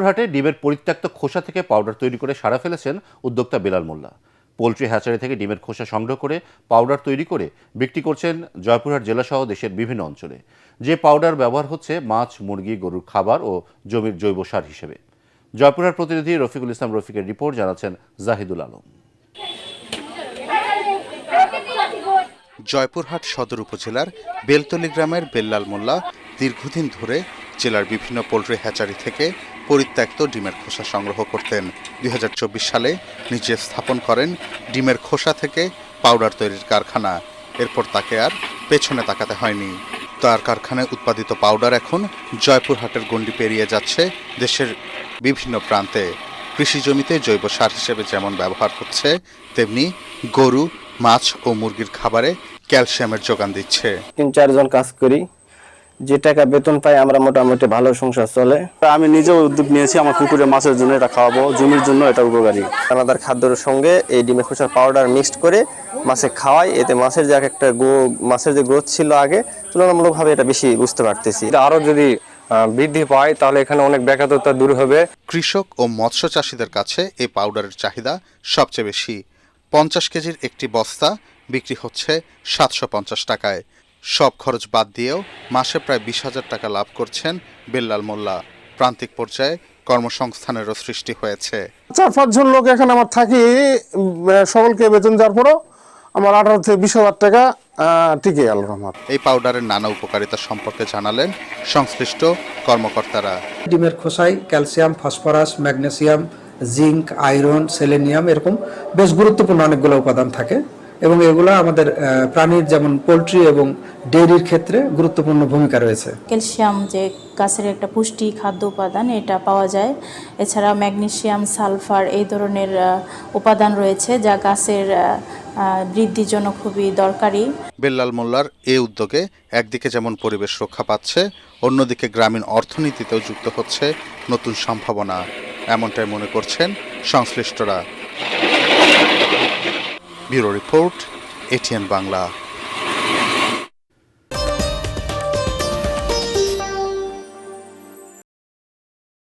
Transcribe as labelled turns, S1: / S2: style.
S1: জয়পুরহাটে ডিমের পরিত্যক্ত খোসা থেকে পাউডার তৈরি করে সাড়া ফেলেছেন উদ্যোক্তা বেলাল মোল্লা। পোলট্রি হ্যাচারি থেকে ডিমের খোসা সংগ্রহ করে পাউডার তৈরি করে বিক্রি করছেন জয়পুরহাট জেলাসহ দেশের বিভিন্ন অঞ্চলে। যে পাউডার ব্যবহার হচ্ছে মাছ, মুরগি, গরুর খাবার ও জমির জৈব সার হিসেবে। জয়পুরহাট প্রতিনিধি রফিকুল ইসলাম রফিকের রিপোর্ট, জানাচ্ছেন জাহিদুল আলম।
S2: জয়পুরহাট সদর উপজেলার বেলতলী গ্রামের বেল্লাল মোল্লা দীর্ঘদিন ধরে জেলার বিভিন্ন পোলট্রি হ্যাচারি থেকে পরিত্যক্ত ডিমের খোসা সংগ্রহ করতেন। 2024 সালে নিজে স্থাপন করেন ডিমের খোসা থেকে পাউডার তৈরির কারখানা। এরপর তাকে আর পেছনে তাকাতে হয়নি। তার কারখানায় উৎপাদিত পাউডার এখন জয়পুরহাটের গণ্ডি পেরিয়ে যাচ্ছে দেশের বিভিন্ন প্রান্তে। কৃষি জমিতে জৈব সার হিসেবে যেমন ব্যবহার হচ্ছে, তেমনি গরু, মাছ ও মুরগির খাবারে ক্যালসিয়ামের যোগান দিচ্ছে।
S3: 3-4 জন কাজ করি, যে টাকা বেতন পাই আমরা মোটামুটি ভালো সংসার চলে।
S4: আমি নিজেও উদ্যোগ নিয়েছি আমার পুকুরে মাছের জন্য এটা খাওয়াবো, জমির জন্য এটা উপকারী।
S3: দানাদার খাদ্যের সঙ্গে এই ডিমের খোসার পাউডার মিক্সড করে মাছে খাওয়াই, এতে মাছের যে গ্রোথ ছিল আগে তুলনামূলকভাবে এটা বেশি বুঝতে পারতেছি।
S5: আরো যদি বৃদ্ধি পায় তাহলে এখানে অনেক ব্যাঘাততা দূর হবে।
S2: কৃষক ও মৎস্য চাষীদের কাছে এই পাউডারের চাহিদা সবচেয়ে বেশি। 50 কেজির একটি বস্তা বিক্রি হচ্ছে 750 টাকায়। সব খরচ বাদ দিয়েও মাসে প্রায় 20,000 টাকা লাভ করছেন বেল্লাল মোল্লা। প্রান্তিক পর্যায়ে কর্মসংস্থানেরও সৃষ্টি হয়েছে।
S4: 4-5 জন লোক এখানে আমার থাকি, সকলকে বেতন দেওয়ার পরও আমার 18 থেকে 20,000 টাকা টিকে গেল আমার।
S2: এই পাউডারের নানা উপকারিতা সম্পর্কে জানালেন সংশ্লিষ্ট কর্মকর্তারা।
S6: ডিমের খোসায় calcium, phosphorus, magnesium, zinc, iron, selenium এরকম বেশ গুরুত্বপূর্ণ অনেকগুলো উপাদান থাকে এবং এগুলো আমাদের প্রাণীর যেমন পোলট্রি এবং ডেইরির ক্ষেত্রে গুরুত্বপূর্ণ ভূমিকা রয়েছে।
S7: ক্যালসিয়াম যে গাছের একটা পুষ্টি খাদ্য উপাদান, এটা পাওয়া যায়। এছাড়া ম্যাগনেসিয়াম, সালফার এই ধরনের উপাদান রয়েছে যা গাছের বৃদ্ধির জন্য খুবই দরকারি।
S2: বেল্লাল মোল্লার এই উদ্যোগে একদিকে যেমন পরিবেশ রক্ষা পাচ্ছে, অন্যদিকে গ্রামীণ অর্থনীতিতেও যুক্ত হচ্ছে নতুন সম্ভাবনা, এমনটাই মনে করছেন সংশ্লিষ্টরা। Bureau report, ATN Bangla.